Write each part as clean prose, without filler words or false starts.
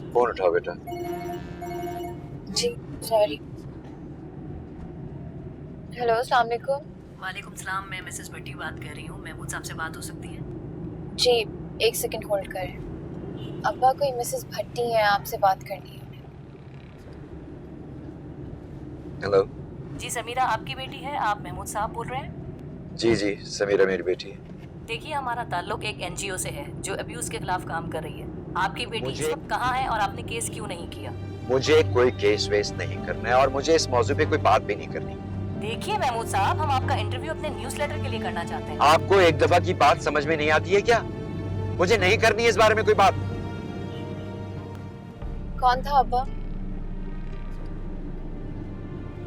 Phone उठाओ बेटा। जी sorry. Hello अस्सलाम वालेकुम। वालेकुम सलाम, मैं मिसेस भट्टी बात कर रही हूँ। महमूद साहब से बात हो सकती है? जी एक सेकंड होल्ड करें। अब्बा कोई मिसेस भट्टी है, आपसे बात करनी है। हेलो। जी समीरा आपकी बेटी है, आप महमूद साहब बोल रहे हैं? जी जी, समीरा मेरी बेटी है। देखिए हमारा ताल्लुक एक एनजीओ से है जो अब्यूज के खिलाफ काम कर रही है। आपकी बेटी इस वक्त कहाँ है और आपने केस क्यों नहीं किया? मुझे कोई केस वेस नहीं करना है और मुझे इस मौजू पे कोई बात भी नहीं करनी। देखिए महमूद साहब, हम आपका इंटरव्यू अपने न्यूज़लेटर के लिए करना चाहते हैं। आपको एक दफा की बात समझ में नहीं आती है क्या? मुझे नहीं करनी है इस बारे में कोई बात। कौन था अब्बा?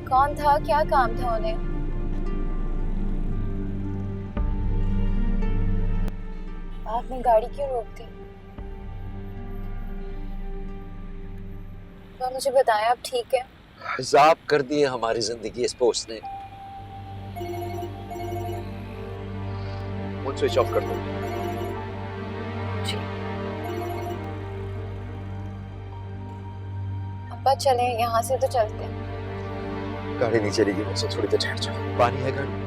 कौन था, क्या काम था उन्हें? आपने गाड़ी क्यों रोक दी? अब्बा मुझे बताएं, आप ठीक है? हिसाब कर दिए हमारी जिंदगी इस पोस्ट ने। फोन स्विच ऑफ कर दो। जी अब्बा चलें, यहाँ से तो चलते हैं। गाड़ी नहीं चलेगी मुझसे, थोड़ी देर ठहर जाओ। पानी है गाड़ी?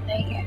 नहीं है।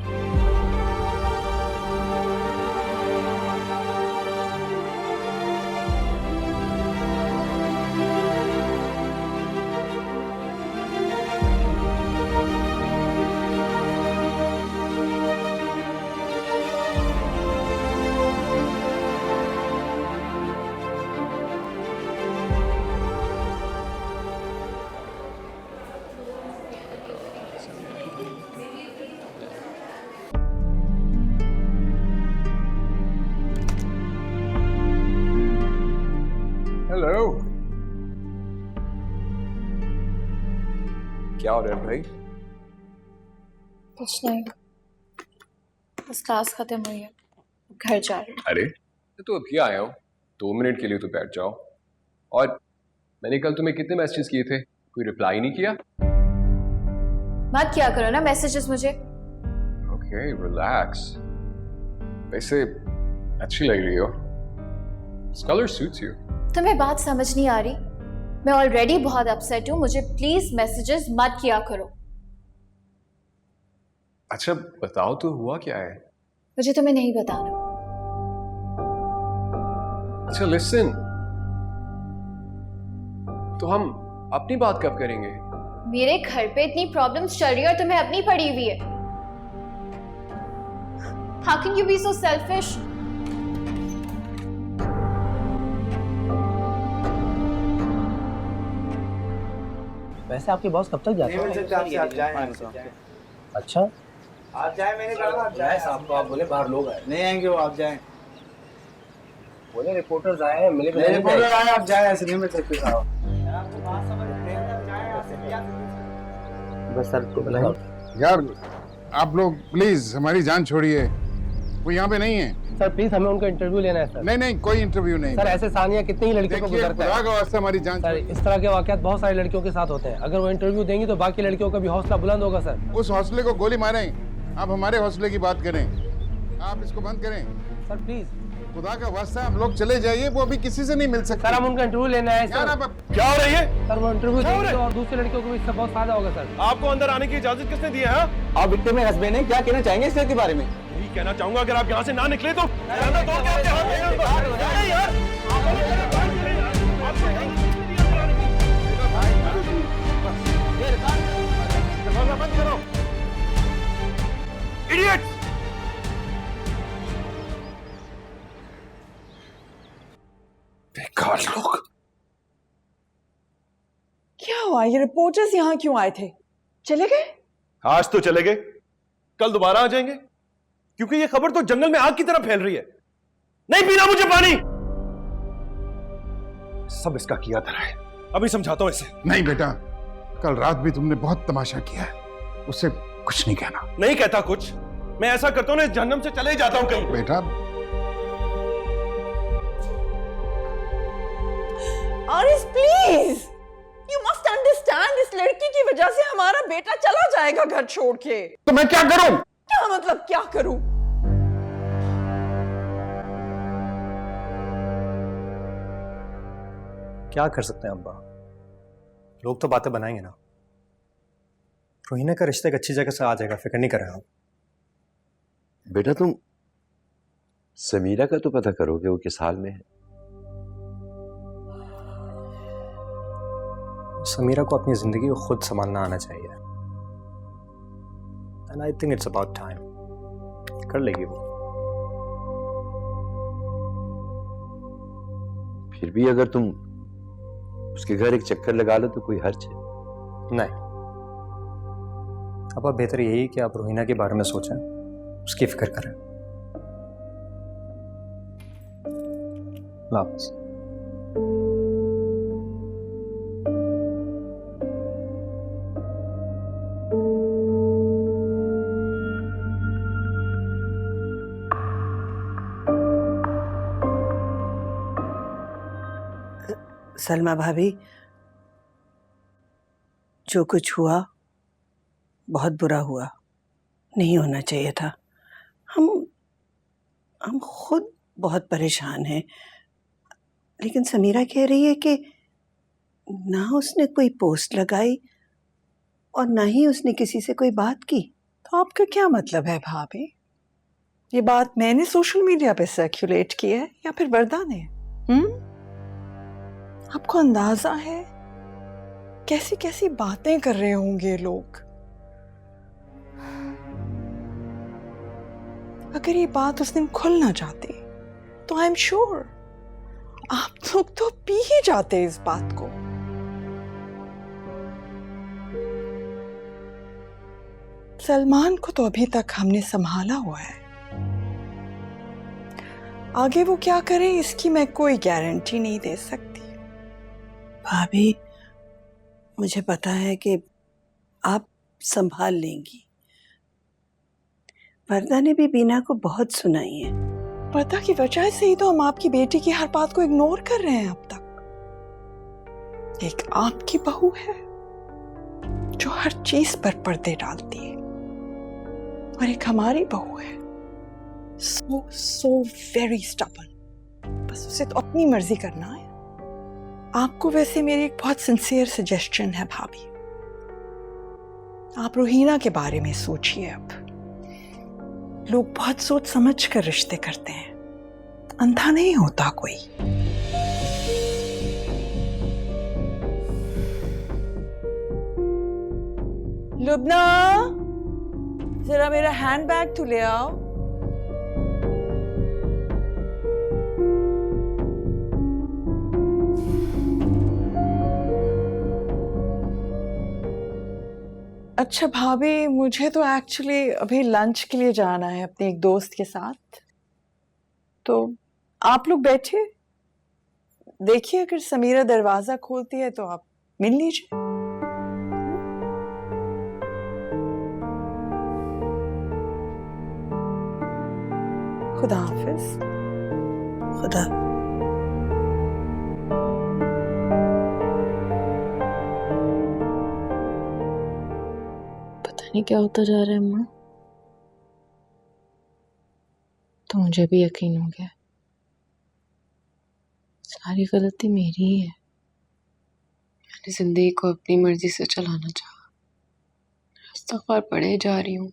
हेलो। क्या हो रहा है भाई? कुछ नहीं, बस क्लास खत्म हुई है, घर जा रही हूँ। अरे तो अभी आया हूँ, 2 मिनट के लिए तो बैठ जाओ। और मैंने कल तुम्हें कितने मैसेजेस किए थे, कोई रिप्लाई नहीं किया? मत क्या करो ना मैसेजेस मुझे। Okay relax. वैसे अच्छी लग रही हो, दिस कलर सूट्स यू। तुम्हें बात समझ नहीं आ रही? मैं ऑलरेडी बहुत अपसेट हूँ, मुझे प्लीज मैसेजेस मत किया करो। अच्छा बताओ तो हुआ क्या है? मुझे तुम्हें नहीं बताना। अच्छा लिसन, तो हम अपनी बात कब करेंगे? मेरे घर पे इतनी प्रॉब्लम्स चल रही है और तुम्हें अपनी पड़ी हुई है। How can you be so selfish? वैसे आपके बॉस कब तक जाते हैं? अच्छा आप जाए, मैंने कहा आप जाए। साहब तो आप बोले बाहर लोग आए, नहीं आएंगे वो, आप जाए। बोले रिपोर्टर्स आए हैं, मिले मेरे रिपोर्टर आए, आप जाए, ऐसे नहीं मिल सकते साहब। बस सर को बुलाएं। यार आप लोग प्लीज हमारी जान छोड़िए, वो यहाँ पे नहीं है। सर प्लीज हमें उनका इंटरव्यू लेना है सर। नहीं कोई इंटरव्यू नहीं। सर ऐसे सानिया कितनी ही लड़कियों को देखिए गुजरता खुदा है का वास्ता हमारी जान सर, छोड़िए। इस तरह के वाकयात बहुत सारी लड़कियों के साथ होते हैं। अगर वो इंटरव्यू देंगी तो बाकी लड़कियों का भी हौसला बुलंद होगा सर। उस हौसले को गोली मारें, आप हमारे हौसले की बात करें, आप इसको बंद करें। सर प्लीज खुदा का वास्ता हम लोग चले जाइए, वो अभी किसी से नहीं मिल सकते। सर हम उनका इंटरव्यू लेना है यार सर। आप क्या हो रही है? सर वो इंटरव्यू देंगे और दूसरी लड़कियों को भी इससे बहुत फायदा होगा सर। आपको अंदर आने की इजाजत किसने दी है? आप विक्टिम में हस्बैंड हैं, क्या कहना चाहेंगे इस के बारे में? यही कहना चाहूंगा, अगर आप यहाँ से ना निकले तो ज्यादा तोड़ के आपके हाथ में अरे यार दरवाजा बंद करो। इडियट! बेकार लोग। क्या हुआ? ये रिपोर्टर्स यहाँ क्यों आए थे? चले गए? आज तो चले गए, कल दोबारा आ जाएंगे, क्योंकि ये खबर तो जंगल में आग की तरह फैल रही है। नहीं पीना मुझे पानी। सब इसका किया धरा है, अभी समझाता हूं इसे। नहीं बेटा, कल रात भी तुमने बहुत तमाशा किया है, उससे कुछ नहीं कहना। नहीं कहता कुछ, मैं ऐसा करता हूं ना, इस जहन्नम से चले ही जाता हूं कहीं। बेटा Aaris please, you must understand, इस लड़की की वजह से हमारा बेटा चला जाएगा घर छोड़ के। तो मैं क्या करूं? क्या मतलब क्या करूं? क्या कर सकते हैं अब्बा, लोग तो बातें बनाएंगे ना। रोहिना का रिश्ता एक अच्छी जगह से आ जाएगा, फिक्र नहीं करें आप। बेटा तुम समीरा का तो पता करो कि वो किस हाल में है। समीरा को अपनी जिंदगी को खुद संभालना आना चाहिए, and I think it's about time. कर लेगी वो। फिर भी अगर तुम उसके घर एक चक्कर लगा लो तो कोई हर्ज है? नहीं, अब बेहतर यही कि आप रोहिना के बारे में सोचें, उसकी फिक्र करें। वापस सलमा भाभी, जो कुछ हुआ बहुत बुरा हुआ, नहीं होना चाहिए था। हम खुद बहुत परेशान हैं, लेकिन समीरा कह रही है कि ना उसने कोई पोस्ट लगाई और ना ही उसने किसी से कोई बात की। तो आपका क्या मतलब है भाभी? ये बात मैंने सोशल मीडिया पे सर्कुलेट की है या फिर वरदा ने? आपको अंदाजा है कैसी कैसी बातें कर रहे होंगे लोग? अगर ये बात उस दिन खुल ना जाती तो आई एम श्योर आप लोग तो पी ही जाते इस बात को। सलमान को तो अभी तक हमने संभाला हुआ है, आगे वो क्या करें इसकी मैं कोई गारंटी नहीं दे सकती। भाभी, मुझे पता है कि आप संभाल लेंगी। वरदा ने भी बीना को बहुत सुनाई है। पर्दा की वजह से ही तो हम आपकी बेटी की हर बात को इग्नोर कर रहे हैं अब तक। एक आपकी बहू है जो हर चीज पर पर्दे डालती है, और एक हमारी बहू है सो वेरी स्टबर्न। बस उसे तो अपनी मर्जी करना है। आपको वैसे मेरी एक बहुत सिंसियर सजेशन है भाभी, आप रोहिना के बारे में सोचिए। अब लोग बहुत सोच समझ कर रिश्ते करते हैं, अंधा नहीं होता कोई। लुबना, जरा मेरा हैंडबैग तो ले आओ। अच्छा भाभी, मुझे तो एक्चुअली अभी लंच के लिए जाना है अपने एक दोस्त के साथ, तो आप लोग बैठे देखिए, अगर समीरा दरवाजा खोलती है तो आप मिल लीजिए। खुदा हाफिज। खुदा। नहीं क्या होता जा रहा है अम्मा, तो मुझे भी यकीन हो गया सारी गलती मेरी ही है। मैंने जिंदगी को अपनी मर्जी से चलाना चाहा, इस्तग़फ़ार पढ़े जा रही हूँ,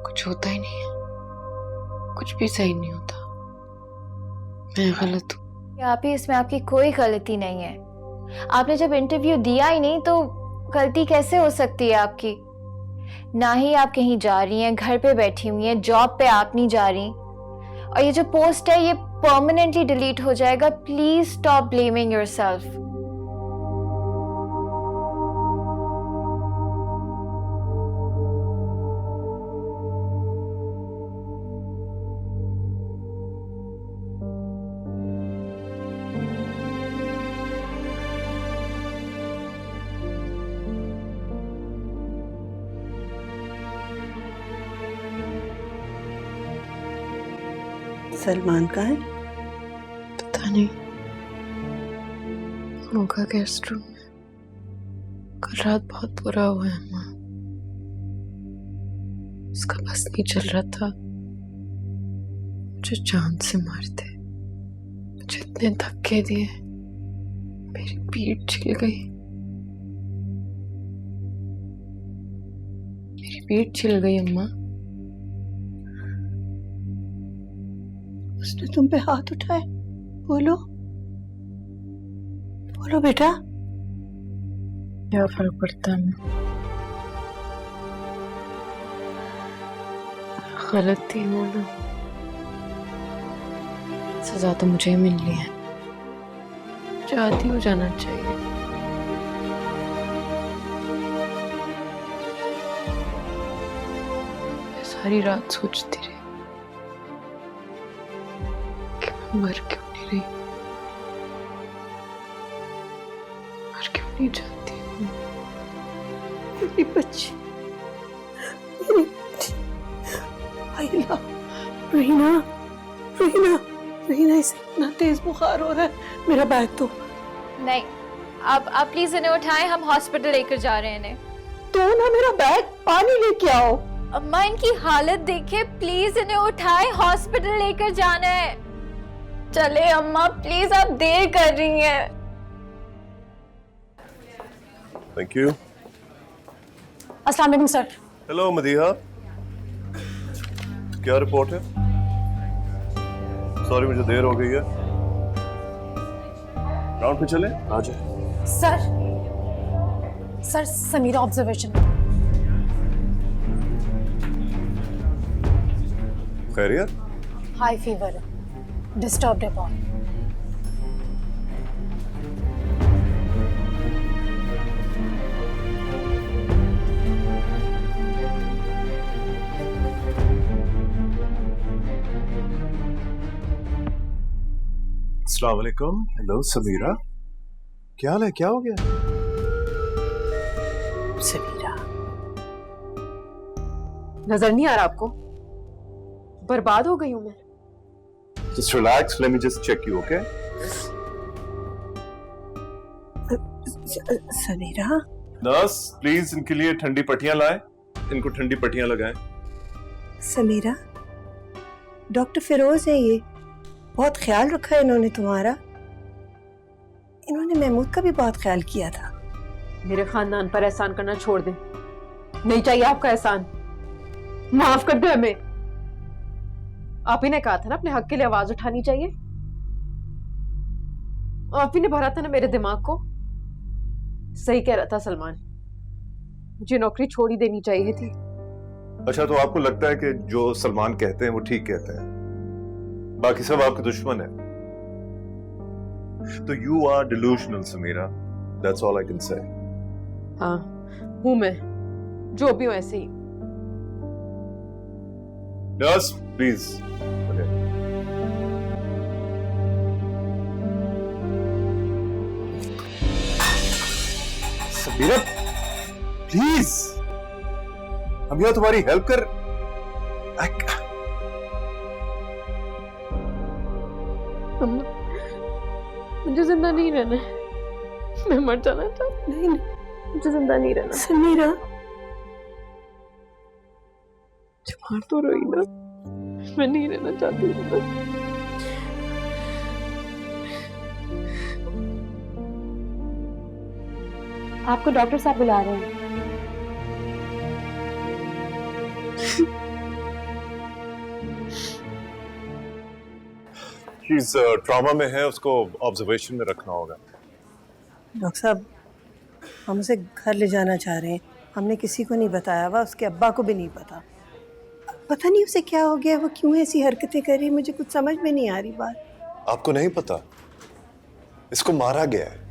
कुछ होता ही नहीं है, कुछ भी सही नहीं होता। मैं गलत हूँ। आप ही, इसमें आपकी कोई गलती नहीं है। आपने जब इंटरव्यू दिया ही नहीं तो गलती कैसे हो सकती है आपकी? ना ही आप कहीं जा रही हैं, घर पे बैठी हुई हैं, जॉब पे आप नहीं जा रही, और ये जो पोस्ट है ये परमानेंटली डिलीट हो जाएगा। Please stop blaming yourself. Salman का है? पता नहीं, होगा गेस्ट रूम में। कल रात बहुत बुरा हुआ है अम्मा, उसका बस नहीं चल रहा था, मुझे जान से मारते, मुझे इतने धक्के दिए, मेरी पीठ छिल गई, मेरी पीठ छिल गई अम्मा। उसने तुम पे हाथ उठाए? बोलो बोलो बेटा। क्या फर्क पड़ता है अम्मा? गलत थी बोलो, सजा तो मुझे ही मिलनी है, चाहती हो जाना चाहिए। मैं सारी रात सोचती रही कि मैं मर क्यों नहीं रही, मर क्यों नहीं चाहती हूँ। मेरी बच्ची, मेरी बच्ची। आइला, रहीना, रहीना, रहीना, इसे इतना तेज बुखार हो रहा है। मेरा बैग तो नहीं, आप प्लीज इन्हें उठाएं, हम हॉस्पिटल लेकर जा रहे हैं इन्हें। तो ना मेरा बैग, पानी लेके आओ। अम्मा इनकी हालत देखिए, प्लीज इन्हें उठाएं, हॉस्पिटल लेकर जाना है। चले अम्मा प्लीज, आप देर कर रही हैं। Thank you. अस्सलाम वालेकुम सर। हेलो मदीहा, क्या रिपोर्ट है? सॉरी मुझे देर हो गई है। राउंड पे चले? आ जाए। Sir Sameera observation. खैरियत? हाई फीवर, डिस्टर्ब्ड है बहुत। अस्सलाम वालेकुम। हेलो समीरा, क्या हाल है? क्या हो गया? समीरा, नजर नहीं आ रहा आपको? बर्बाद हो गई हूं मैं। Just relax, let me just check you, okay? Sameera, nurse please इनके लिए ठंडी पट्टियां लाएं, इनको ठंडी पट्टियां लगाएं। समीरा, डॉक्टर फिरोज है ये, बहुत ख्याल रखा है इन्होंने तुम्हारा। इन्होंने महमूद का भी बहुत ख्याल किया था। मेरे खानदान पर एहसान करना छोड़ दे, नहीं चाहिए आपका एहसान, माफ कर दो हमें। आप ही ने कहा था ना अपने हक के लिए आवाज उठानी चाहिए, आप ही ने भरा था ना मेरे दिमाग को। सही कह रहा था सलमान, मुझे नौकरी छोड़ ही देनी चाहिए थी। अच्छा, तो आपको लगता है कि जो सलमान कहते हैं वो ठीक कहते हैं, बाकी सब आपके दुश्मन है? तो you are delusional Sameera, that's all I can say. हाँ हूं मैं, जो भी हूं ऐसे ही। Nurse please. समीरा प्लीज, हम यहाँ तुम्हारी हेल्प कर। अम्मा, मुझे जिंदा नहीं रहना है, मैं मर जाना चाहती। नहीं नहीं मुझे जिंदा नहीं रहना। समीरा, मार तो रोई ना, मैं नहीं रहना चाहती जिंदा। आपको डॉक्टर साहब बुला रहे हैं। ट्रॉमा में है, उसको ऑब्जर्वेशन में रखना होगा। डॉक्टर साहब, हम उसे घर ले जाना चाह रहे हैं। हमने किसी को नहीं बताया हुआ, उसके अब्बा को भी नहीं पता नहीं उसे क्या हो गया, वो क्यों ऐसी हरकतें कर रही, मुझे कुछ समझ में नहीं आ रही बात। आपको नहीं पता? इसको मारा गया है।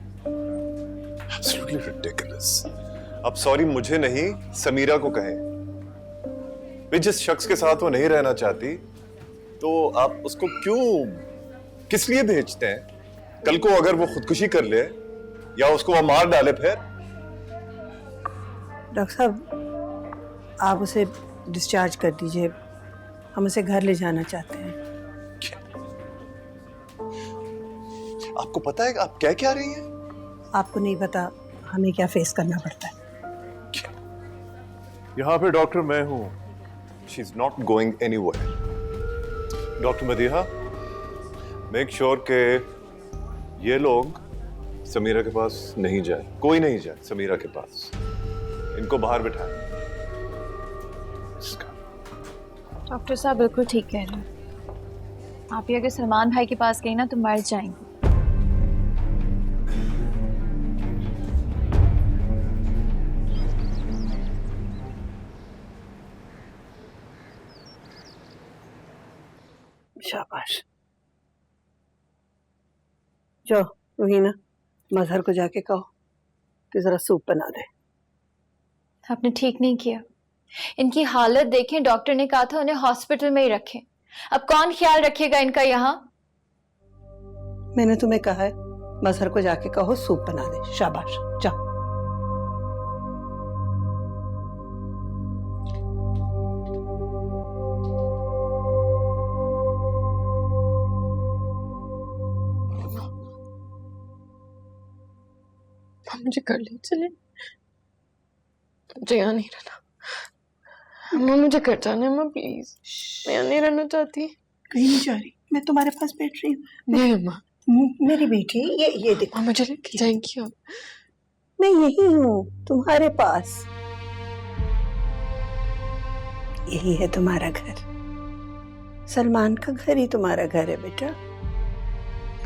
Absolutely ridiculous. अब सॉरी मुझे नहीं, समीरा को कहें। वे जिस शख्स के साथ वो नहीं रहना चाहती, तो आप उसको क्यों, किस लिए भेजते हैं? कल को अगर वो खुदकुशी कर ले या उसको वो मार डाले फिर? डॉक्टर साहब, आप उसे डिस्चार्ज कर दीजिए, हम उसे घर ले जाना चाहते हैं। आपको पता है आप कह क्या रही हैं? आपको नहीं पता हमें क्या फेस करना पड़ता है। यहाँ पे डॉक्टर मैं हूं। She's not going anywhere. Doctor Madiha, make sure के ये लोग समीरा के पास नहीं जाए, कोई नहीं जाए समीरा के पास। इनको बाहर बिठाए। डॉक्टर साहब बिल्कुल ठीक कह रहे हैं। आप ही अगर सलमान भाई के पास गई ना तो मर जाएंगे। शाबाश। जाओ रोहिना, मजहर को जाके कहो कि जरा सूप बना दे। आपने ठीक नहीं किया। इनकी हालत देखें, डॉक्टर ने कहा था उन्हें हॉस्पिटल में ही रखें। अब कौन ख्याल रखेगा इनका यहाँ? मैंने तुम्हें कहा है मजहर को जाके कहो सूप बना दे। शाबाश, जाओ। मुझे कर ले चले, मुझे यहाँ नहीं रहना। अम्मा मुझे घर जाना है अम्मा, प्लीज। मैं यहाँ नहीं रहना चाहती। कहीं नहीं जा रही, मैं तुम्हारे पास बैठ रही हूँ। नहीं अम्मा। मेरी बेटी, ये देखो। मुझे लेके जाएंगी आप? मैं यही हूँ तुम्हारे पास। यही है तुम्हारा घर। सलमान का घर ही तुम्हारा घर है बेटा।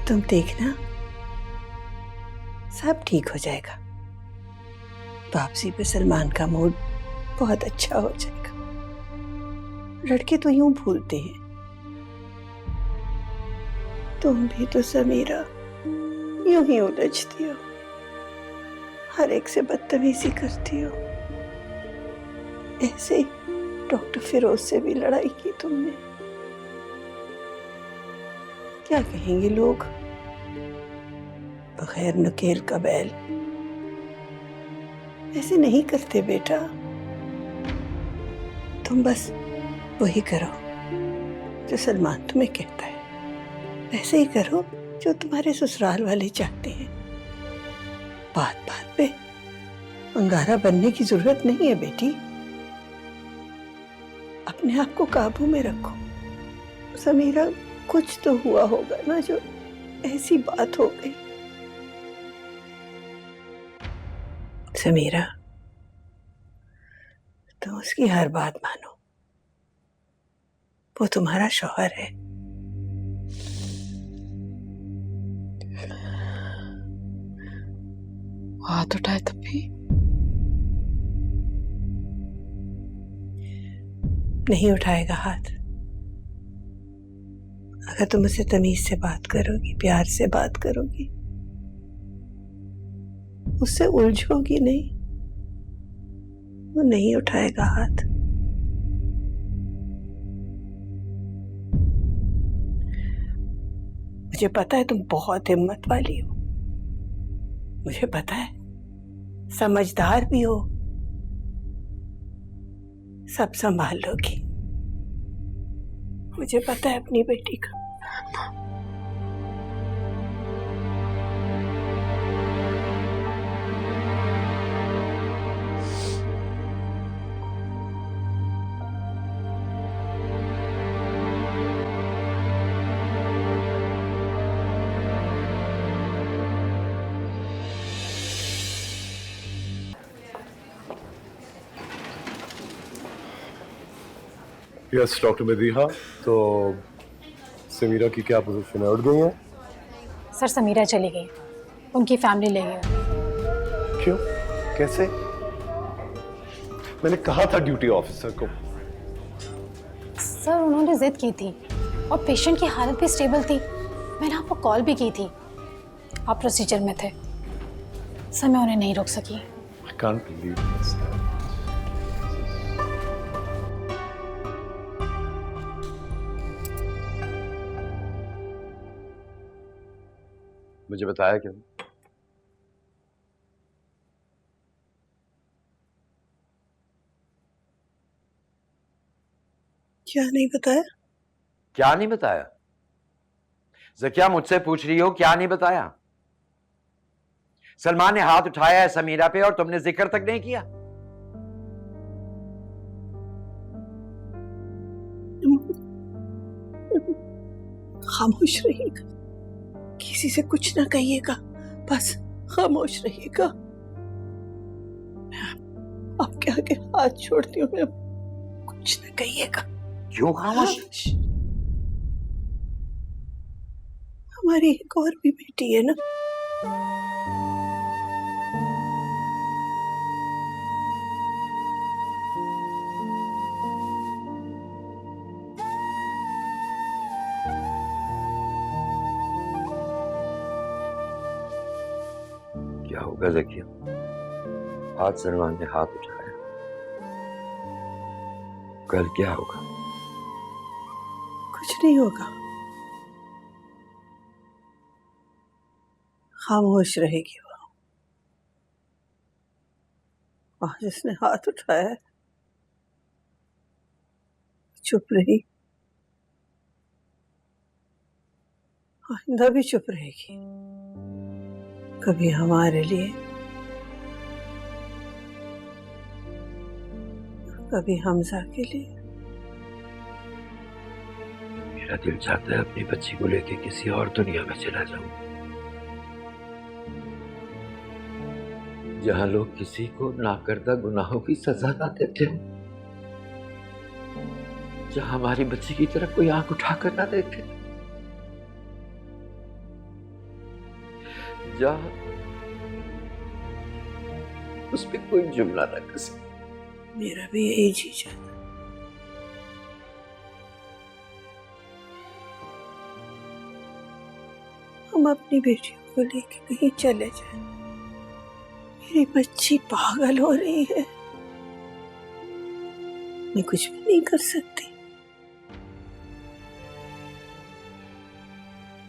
तुम देखना सब ठीक हो जाएगा। वापसी पे सलमान का मूड बहुत अच्छा हो जाएगा। लड़के तो यूं भूलते हैं, तुम भी तो समीरा यूं ही उलझती हो, हर एक से बदतमीजी करती हो। ऐसे ही डॉक्टर फिरोज से भी लड़ाई की तुमने। क्या कहेंगे लोग? बगैर नकेल का बैल। ऐसे नहीं करते बेटा। तुम बस वही करो जो सलमान तुम्हें कहता है। ऐसे ही करो जो तुम्हारे ससुराल वाले चाहते हैं। बात बात पे अंगारा बनने की जरूरत नहीं है बेटी। अपने आप को काबू में रखो। समीरा, कुछ तो हुआ होगा ना जो ऐसी बात हो गई। समीरा, तुम उसकी हर बात मानो। वो तुम्हारा शौहर है। हाथ उठाए तब भी नहीं उठाएगा हाथ। अगर तुम उसे तमीज से बात करोगी, प्यार से बात करोगी, उससे उलझोगी नहीं, वो नहीं उठाएगा हाथ। मुझे पता है तुम बहुत हिम्मत वाली हो। मुझे पता है समझदार भी हो। सब संभाल लोगी। मुझे पता है अपनी बेटी का। यस डॉक्टर मदीहा, तो समीरा की क्या पोजीशन है? उठ गई है? सर समीरा चली गई, उनकी फैमिली ले गई। क्यों? कैसे? मैंने कहा था ड्यूटी ऑफिसर को। सर उन्होंने जिद की थी और पेशेंट की हालत भी स्टेबल थी। मैंने आपको कॉल भी की थी, आप प्रोसीजर में थे। सर मैं उन्हें नहीं रोक सकी। I can't believe this. मुझे बताया क्यों? क्या नहीं बताया? क्या नहीं बताया? ज़किया मुझसे पूछ रही हो क्या नहीं बताया? सलमान ने हाथ उठाया है समीरा पे और तुमने जिक्र तक नहीं किया। खामोश रहिएगा। किसी से कुछ ना कहिएगा, बस खामोश रहिएगा। मैं आपके आगे हाथ छोड़ती हूँ, कुछ ना कहिएगा। क्यों खामोश? हमारी एक और भी बेटी है ना। क्या होगा ज़किया? आज सलमान ने हाथ उठाया, कल क्या होगा? कुछ नहीं होगा, खामोश रहेगी वो। आज उसने हाथ उठाया है, चुप रही, आइंदा भी चुप रहेगी। कभी हमारे लिए, कभी हमजा के लिए। मेरा दिल चाहता है अपनी बच्ची को लेके किसी और दुनिया में चला जाऊं, जहां लोग किसी को नाकर्दा गुनाहों की सजा ना देते हो, जहां हमारी बच्ची की तरफ कोई आंख उठाकर ना देखे, जहां उस पे कोई जुमला ना कसे। मेरा भी यही जी चाहता। हम अपनी बेटियों को लेके कहीं चले जाएं। मेरी बच्ची पागल हो रही है, मैं कुछ भी नहीं कर सकती।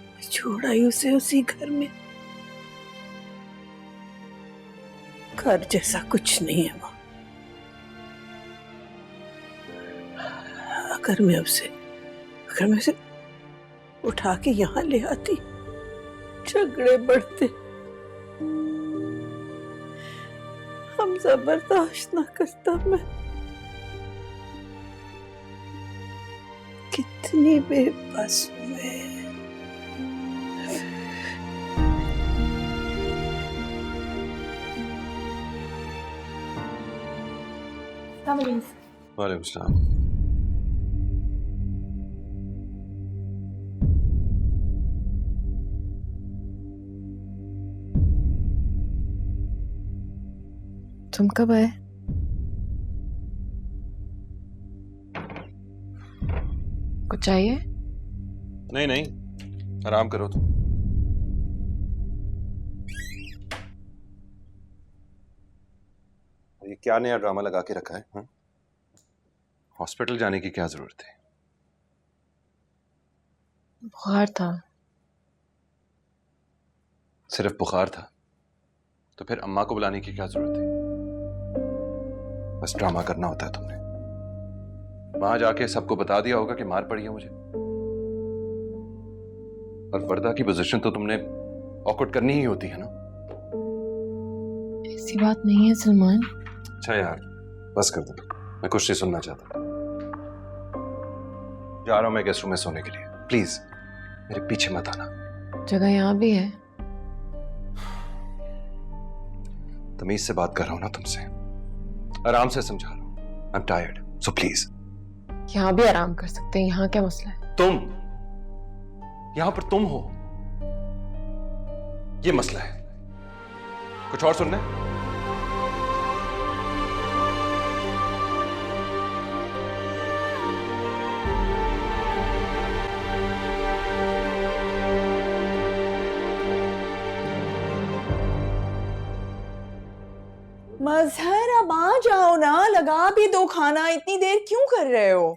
मैं छोड़ आई उसे उसी घर में। घर जैसा कुछ नहीं है वहां। अगर मैं उसे उठा के यहाँ ले आती, झगड़े बढ़ते, हम बर्दाश्त ना करता। मैं कितनी बेबस हूँ मैं। वालेकुम सलाम। तुम कब आए? कुछ चाहिए? नहीं नहीं, आराम करो तुम। ये क्या नया ड्रामा लगा के रखा है? हाँ? हॉस्पिटल जाने की क्या जरूरत है? बुखार था। सिर्फ बुखार था तो फिर अम्मा को बुलाने की क्या जरूरत है? बस ड्रामा करना होता है तुमने। वहां जाके सबको बता दिया होगा कि मार पड़ी है मुझे, और वर्दा की पोजीशन तो तुमने ऑकवर्ड करनी ही होती है ना। ऐसी बात नहीं है सलमान। अच्छा यार, बस कर दो, मैं कुछ नहीं सुनना चाहता। जा रहा हूं मैं गेस्ट रूम में सोने के लिए, प्लीज मेरे पीछे मत आना। जगह यहाँ भी है। तमीज से बात कर रहा हूं ना तुमसे, आराम से समझा रहा हूं। I am tired, so please. यहाँ भी आराम कर सकते हैं, यहाँ क्या मसला है? तुम यहां पर तुम हो, ये मसला है। कुछ और सुनना है? मजहर अब आ जाओ ना, लगा भी दो खाना, इतनी देर क्यों कर रहे हो?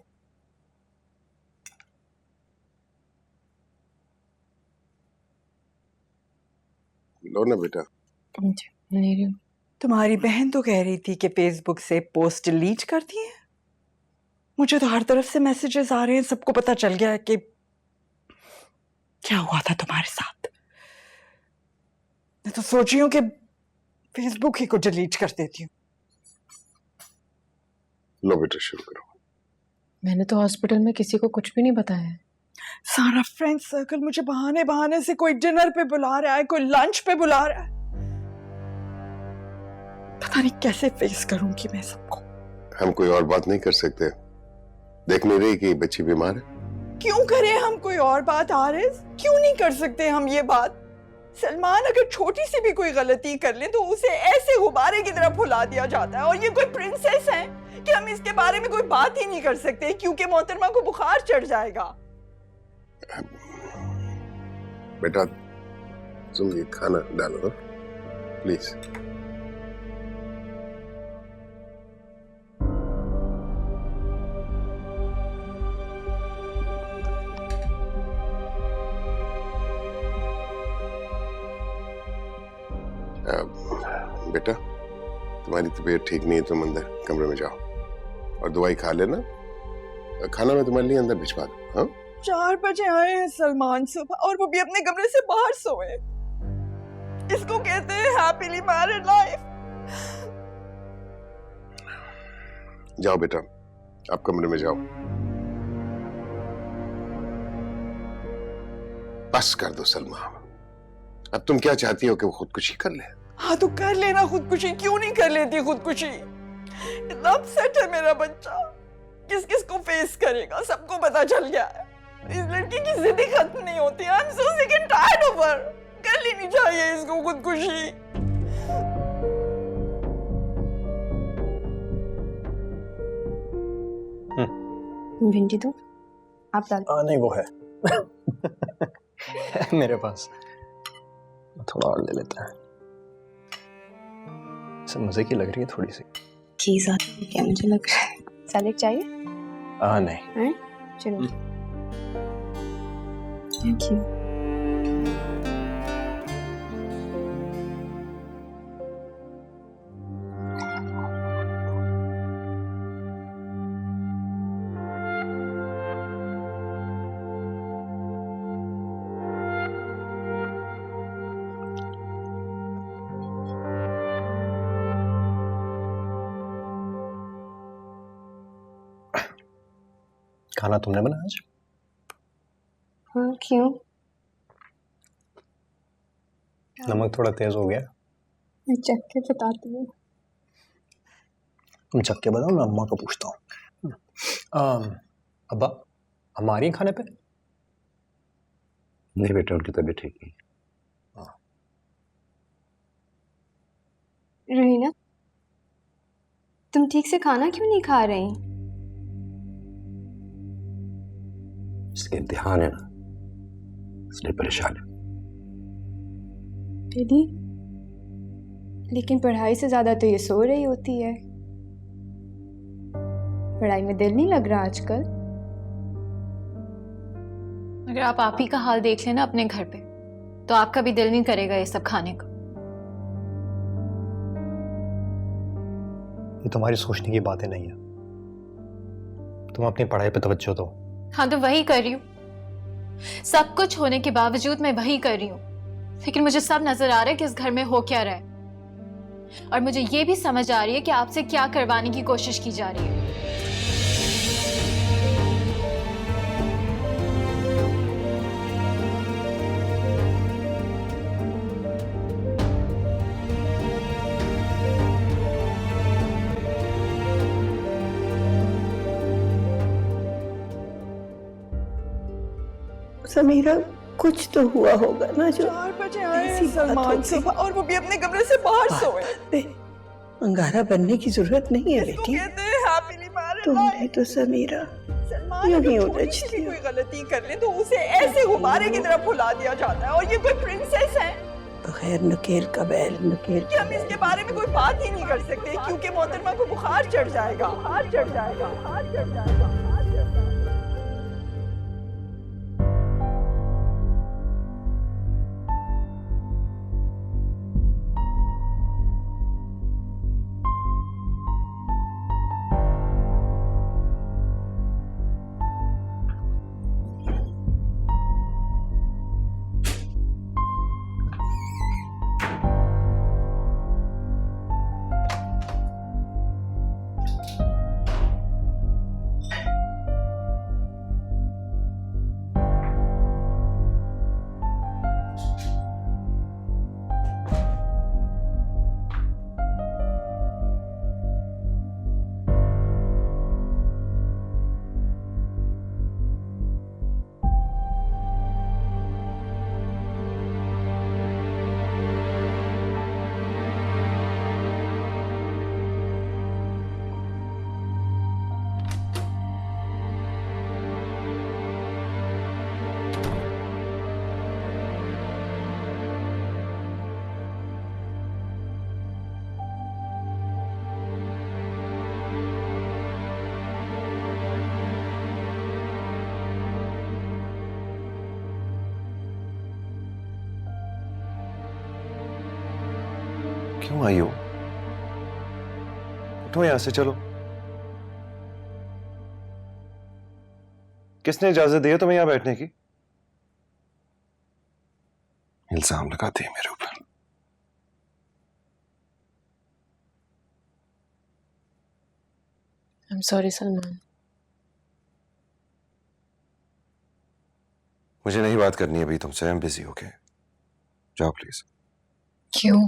लो ना बेटा। तुम्हारी बहन तो कह रही थी कि फेसबुक से पोस्ट डिलीट कर दी है। मुझे तो हर तरफ से मैसेजेस आ रहे हैं, सबको पता चल गया है कि क्या हुआ था तुम्हारे साथ। मैं तो सोच रही हूँ कि फेसबुक ही को डिलीट कर देती हूँ। लो बेटा, शुरू करो। मैंने तो हॉस्पिटल में किसी को कुछ भी नहीं बताया है। सारा फ्रेंड सर्कल मुझे बहाने बहाने से कोई डिनर पे बुला रहा है, कोई लंच पे बुला रहा है। पता नहीं कैसे फेस करूंगी मैं सबको। हम कोई और बात नहीं कर सकते? देख नहीं रही कि बच्ची बीमार है? क्यों करें हम कोई और बात आरिज़? क्यों नहीं कर सकते हम ये बात? सलमान अगर छोटी सी भी कोई गलती कर ले तो उसे ऐसे गुब्बारे की तरह फुला दिया जाता है, और ये कोई प्रिंसेस है कि हम इसके बारे में कोई बात ही नहीं कर सकते क्योंकि मोहतरमा को बुखार चढ़ जाएगा। बेटा तुम ये खाना डालो प्लीज। बेटा तुम्हारी तबीयत ठीक नहीं है, तुम अंदर कमरे में जाओ और दवाई खा लेना। खाना मैं तुम्हारे लिए अंदर भिजवा दूं। हाँ 4 बजे आए हैं सलमान सुबह, और वो भी अपने कमरे से बाहर सोए। इसको कहते हैं हैप्पीली मैरिड लाइफ। जाओ बेटा आप कमरे में जाओ। बस कर दो सलमा, अब तुम क्या चाहती हो कि वो खुदकुशी कर ले? हाँ तो कर लेना खुदकुशी, क्यों नहीं कर लेती खुदकुशी? इतना अपसेट है मेरा बच्चा, किस किस को फेस करेगा सबको पता चल गया है। इस लड़की की जिद ही खत्म नहीं होती। I am so sick and tired of her. कर लेनी चाहिए इसको खुदकुशी। भिंडी दो, आप डाल। नहीं वो है मेरे पास, थोड़ा और ले लेते हैं। इसे मजे की लग रही है थोड़ी सी। घी ज़्यादा क्या मुझे लग रहा है। सैलेड चाहिए? नहीं। चलो थैंक यू। खाना तुमने बनाया आज? हाँ क्यों? नमक थोड़ा तेज हो गया। मैं चख के बताती हूँ। तुम चख के बताओ, मैं अम्मा को पूछता हूँ। अब्बा हमारी खाने पे? नहीं बेटा उनकी तबीयत ठीक नहीं। रहीना तुम ठीक से खाना क्यों नहीं खा रही? इसके इम्तिहान है ना, इसलिए परेशान है। दीदी लेकिन पढ़ाई से ज्यादा तो ये सो रही होती है। पढ़ाई में दिल नहीं लग रहा आजकल? अगर आप ही का हाल देख लेना अपने घर पे, तो आपका भी दिल नहीं करेगा ये सब खाने को। ये तुम्हारी सोचने की बातें नहीं है। तुम अपनी पढ़ाई पे तवज्जो दो। हाँ तो वही कर रही हूँ। सब कुछ होने के बावजूद मैं वही कर रही हूँ, लेकिन मुझे सब नजर आ रहा है कि इस घर में हो क्या रहा है, और मुझे ये भी समझ आ रही है कि आपसे क्या करवाने की कोशिश की जा रही है। समीरा कुछ तो हुआ होगा ना जो 4 बजे आए हैं सलमान सुबह, और वो भी अपने कमरे से बाहर सोए। अंगारा बनने की जरूरत नहीं है बेटी। कहते हैं हैप्पीली मैरिड तुमने तो समीरा यूं ही उलझती कोई गलती कर ले तो उसे ऐसे गुब्बारे की तरह फुला दिया जाता है, और ये कोई प्रिंसेस है बगैर नुकेल का बैल नुकेल कि हम इसके बारे में कोई बात ही नहीं कर सकते क्योंकि मोहतरमा को बुखार चढ़ जाएगा। बुखार चढ़ जाएगा, बुखार चढ़ जाएगा। क्यों आई हो? उठो यहां से, चलो। किसने इजाजत दी है तुम्हें यहां बैठने की? इल्जाम लगाती है मेरे ऊपर। I'm sorry, Salman. मुझे नहीं बात करनी है अभी तुमसे, I'm busy, okay? जाओ प्लीज। क्यों?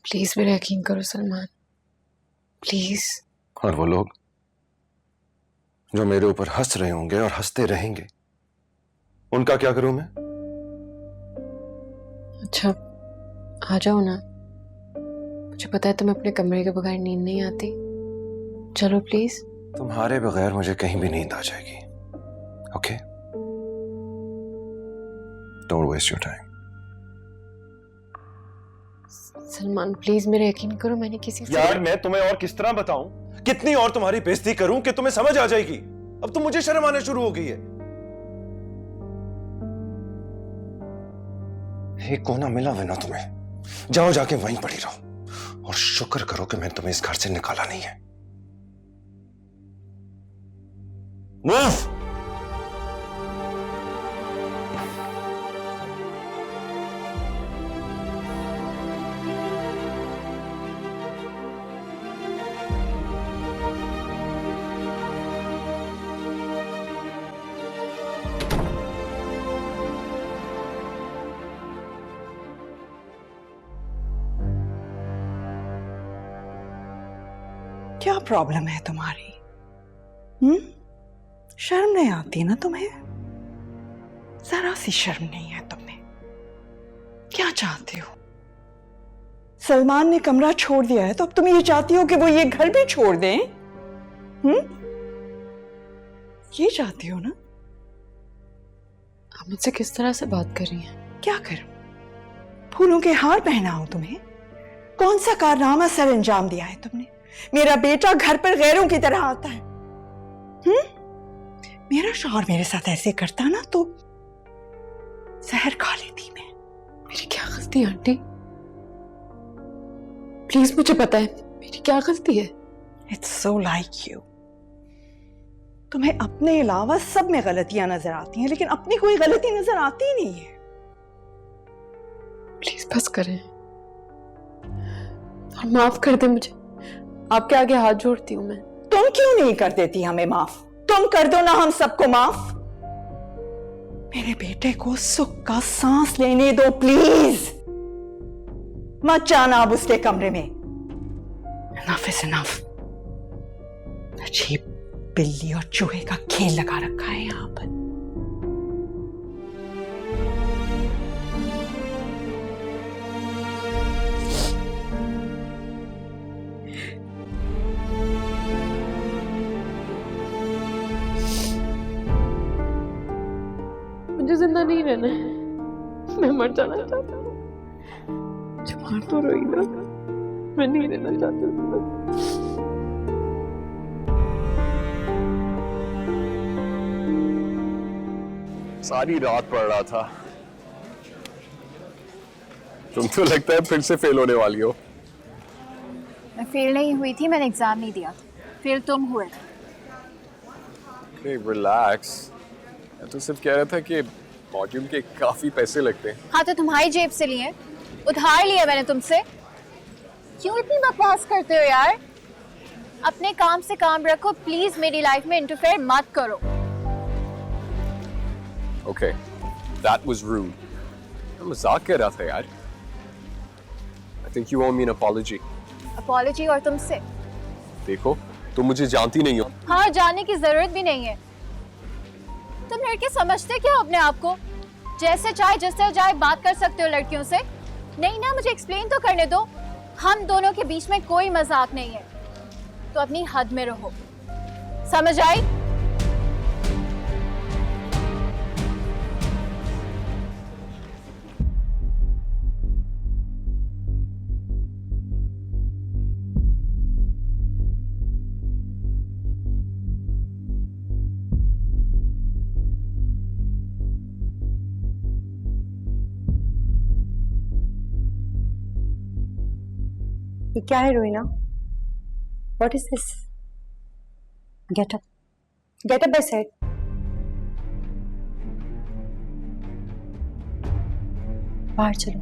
प्लीज मेरा यकीन करो सलमान, प्लीज। और वो लोग जो मेरे ऊपर हंस रहे होंगे और हंसते रहेंगे, उनका क्या करूं मैं? अच्छा, आ जाओ ना। मुझे पता है तुम्हें अपने कमरे के बगैर नींद नहीं आती। चलो प्लीज। तुम्हारे बगैर मुझे कहीं भी नींद आ जाएगी, okay? Don't waste your time. Salman please मेरा यकीन करो, मैंने किसी से... यार मैं तुम्हें और किस तरह बताऊं? कितनी और तुम्हारी बेइज्जती करूं कि तुम्हें समझ आ जाएगी? अब तो मुझे शर्म आने शुरू हो गई है। एक कोना मिला हुआ ना तुम्हें, जाओ जाके वहीं पड़ी रहो और शुक्र करो कि मैंने तुम्हें इस घर से निकाला नहीं है। मूव! क्या प्रॉब्लम है तुम्हारी? शर्म नहीं आती ना तुम्हें? जरा सी शर्म नहीं है तुम्हें? क्या चाहते हो? सलमान ने कमरा छोड़ दिया है तो अब तुम ये चाहती हो कि वो ये घर भी छोड़ दें? ये चाहती हो ना? आप मुझसे किस तरह से बात कर रही हैं? क्या करूं? फूलों के हार पहनाऊं तुम्हें? कौन सा कारनामा सर अंजाम दिया है तुमने? मेरा बेटा घर पर गैरों की तरह आता है। मेरा शौहर मेरे साथ ऐसे करता ना तो जहर खा लेती मैं। मेरी क्या गलती है आंटी? प्लीज मुझे पता है मेरी क्या गलती है। It's so like you. तुम्हें अपने अलावा सब में गलतियां नजर आती हैं, लेकिन अपनी कोई गलती नजर आती नहीं है। प्लीज बस करें और माफ कर दे मुझे। आपके आगे हाथ जोड़ती हूँ मैं। तुम क्यों नहीं कर देती हमें माफ? तुम कर दो ना हम सबको माफ। मेरे बेटे को सुख का सांस लेने दो प्लीज। मत जाना अब उसके कमरे में। Enough is enough। अजीब बिल्ली और चूहे का खेल लगा रखा है यहां पर। मुझे जिंदा नहीं रहना है, मैं मर जाना चाहता हूँ। मुझे मार तो रोई ना, मैं नहीं रहना चाहती। सारी रात पढ़ रहा था। तुम तो लगता है फिर से फेल होने वाली हो। मैं फेल नहीं हुई थी, मैंने एग्जाम नहीं दिया। फेल तुम हुए। रिलैक्स। मैं तो सिर्फ कह रहा था कि मॉड्यूल के काफी पैसे लगते हैं। हाँ तो तुम्हारी जेब से लिए, उधार लिया मैंने तुमसे। क्यों इतनी बकवास करते हो यार? अपने काम से काम रखो प्लीज, मेरी लाइफ में इंटरफेयर मत करो। Okay, that was rude. मैं मजाक कर रहा था यार। I think you owe me an apology. Apology और तुमसे? देखो, तुम मुझे जानती नहीं हो। हाँ, जानने की जरूरत भी नहीं है। तुम लड़के समझते क्या हो अपने आप को? जैसे चाहे जिससे चाहे बात कर सकते हो लड़कियों से। नहीं ना, मुझे एक्सप्लेन तो करने दो। हम दोनों के बीच में कोई मजाक नहीं है, तो अपनी हद में रहो। समझ आई? ये क्या है Rohina? What is this? Get up, I said. बाहर चलो।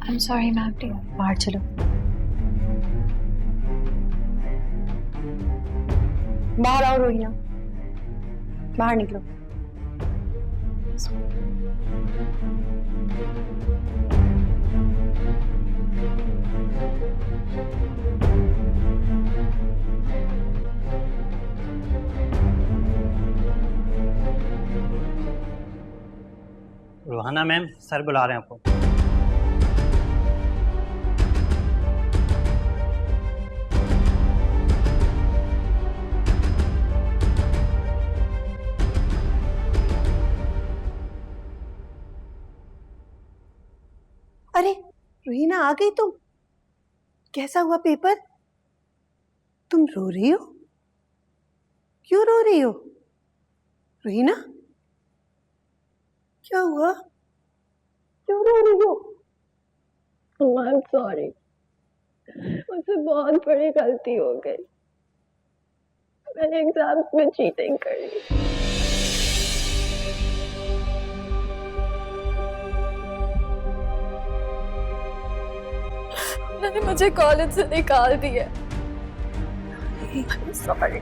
I am sorry ma'am. बाहर चलो। बाहर आओ रोहिना, बाहर निकलो। रोहाना मैम, सर बुला रहे हैं आपको। अरे रोहिना, आ गई तुम? कैसा हुआ पेपर? तुम रो रही हो? क्यों रो रही हो रोहिना? क्या हुआ? क्यों रो रही हो? आई एम सॉरी, मुझसे बहुत बड़ी गलती हो गई। मैंने एग्जाम्स में चीटिंग कर ली। मैंने मुझे कॉलेज से निकाल दिया। सॉरी।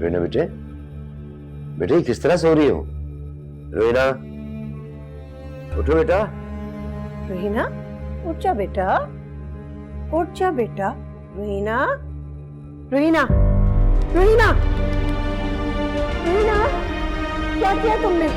रोहिना बेटे, बेटे किस तरह सो रही हो? रोहिना, उठो बेटा। रोहिना, उठ जा बेटा, उठ जा बेटा। रोहिना, रोहिना, रोहिना, रोहिना, क्या किया तुमने?